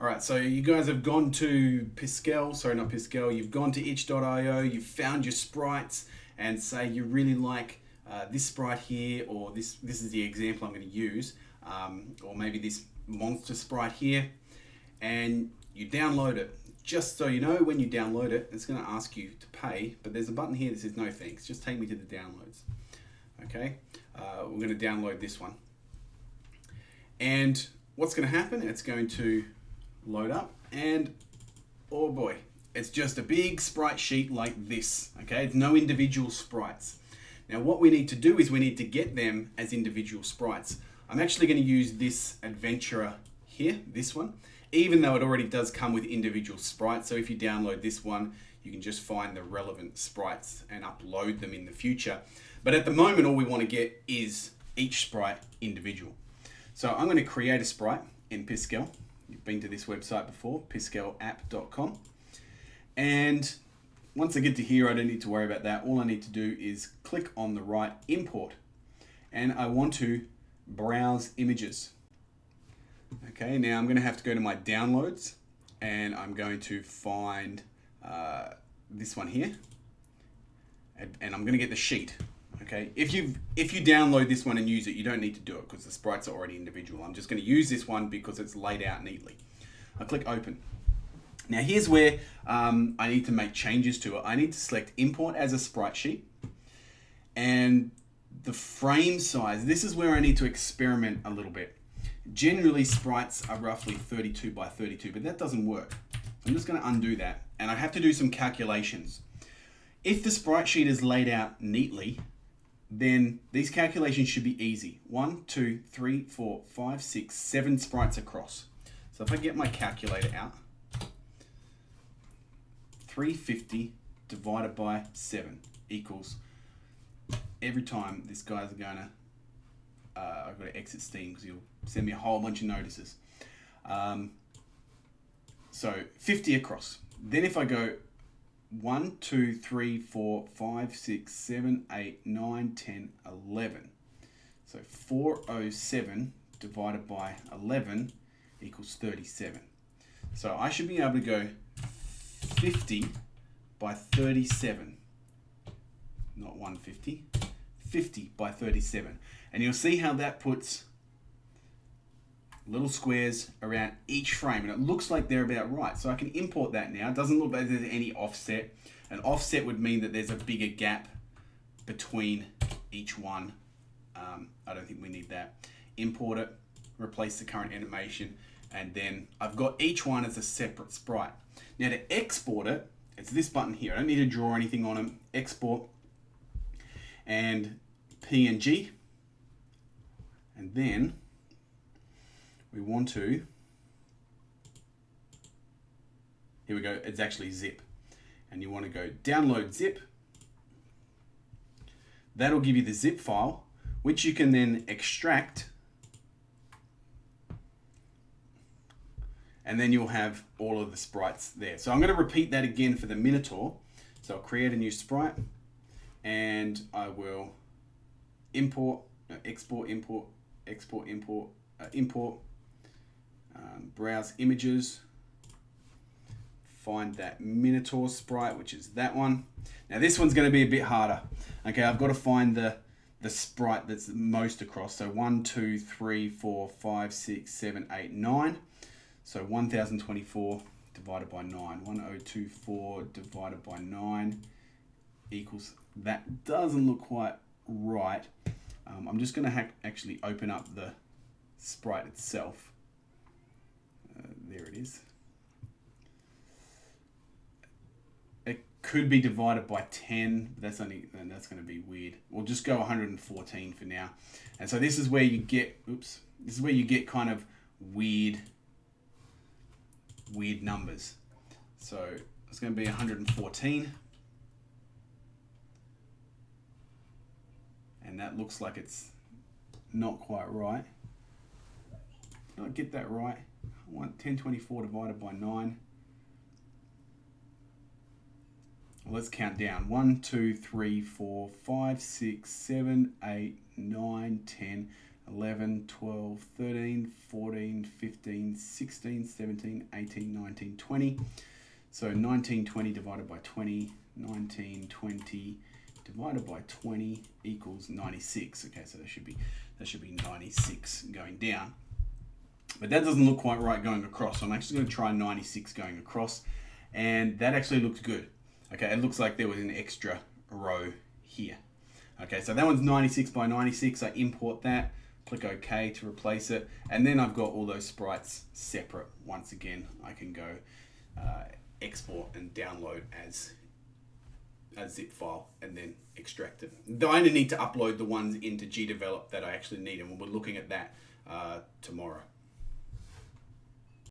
All right, so you guys have gone to Piskel, sorry, not Piskel, you've gone to itch.io, you've found your sprites, and say you really like this sprite here, or this is the example I'm going to use, or maybe this monster sprite here, and you download it. Just so you know, when you download it, it's going to ask you to pay, but there's a button here that says no thanks, just take me to the downloads. Okay, we're going to download this one. And what's going to happen, it's going to load up, and oh boy, it's just a big sprite sheet like this. Okay, it's no individual sprites. Now what we need to do is we need to get them as individual sprites. I'm actually going to use this adventurer here, this one, even though it already does come with individual sprites. So if you download this one, you can just find the relevant sprites and upload them in the future. But at the moment, all we want to get is each sprite individual. So I'm going to create a sprite in Piskel. You've been to this website before, piskelapp.com. And once I get to here, I don't need to worry about that. All I need to do is click on the right import. And I want to browse images. Okay, now I'm going to have to go to my downloads, and I'm going to find this one here. And I'm going to get the sheet. Okay, if you download this one and use it, you don't need to do it because the sprites are already individual. I'm just going to use this one because it's laid out neatly. I click open. Now here's where I need to make changes to it. I need to select import as a sprite sheet, and the frame size. This is where I need to experiment a little bit. Generally sprites are roughly 32 by 32, but that doesn't work. I'm just going to undo that, and I have to do some calculations. If the sprite sheet is laid out neatly, then these calculations should be easy. 1, 2, 3, 4, 5, 6, 7 sprites across. So if I get my calculator out, 350 divided by 7 equals, every time this guy's gonna, I've got to exit Steam because he'll send me a whole bunch of notices. So 50 across. Then if I go 1, 2, 3, 4, 5, 6, 7, 8, 9, 10, 11. So 407 divided by 11 equals 37. So I should be able to go 50 by 37. Not 150. 50 by 37. And you'll see how that puts little squares around each frame, and it looks like they're about right. So I can import that now. It doesn't look like there's any offset. An offset would mean that there's a bigger gap between each one. I don't think we need that. Import it, replace the current animation, and then I've got each one as a separate sprite. Now to export it, it's this button here. I don't need to draw anything on them. Export and PNG, and then we want to, here we go, it's actually zip. And you want to go download zip. That'll give you the zip file, which you can then extract. And then you'll have all of the sprites there. So I'm going to repeat that again for the Minotaur. So I'll create a new sprite, and I will import, export, import, export, import, import. Browse images, find that Minotaur sprite, which is that one. Now this one's going to be a bit harder. Okay, I've got to find the sprite that's most across. So 1, 2, 3, 4, 5, 6, 7, 8, 9. So 1024 divided by 9. 1024 divided by 9 equals, that doesn't look quite right. I'm just going to actually open up the sprite itself. There it is. It could be divided by 10, but that's going to be weird. We'll just go 114 for now. And so this is where you get, this is where you get kind of weird numbers. So it's going to be 114. And that looks like it's not quite right. Did I get that right? 1024 divided by 9. Well, let's count down. 1, 2, 3, 4, 5, 6, 7, 8, 9, 10. 11, 12, 13, 14, 15, 16, 17, 18, 19, 20. So 19, 20 divided by 20, 19, 20 divided by 20 equals 96. Okay, so that should be 96 going down. But that doesn't look quite right going across. So I'm actually going to try 96 going across. And that actually looks good. Okay, it looks like there was an extra row here. Okay, so that one's 96 by 96. I import that, click OK to replace it. And then I've got all those sprites separate. Once again, I can go export and download as a zip file and then extract it. Though I only need to upload the ones into GDevelop that I actually need, and we'll be looking at that tomorrow.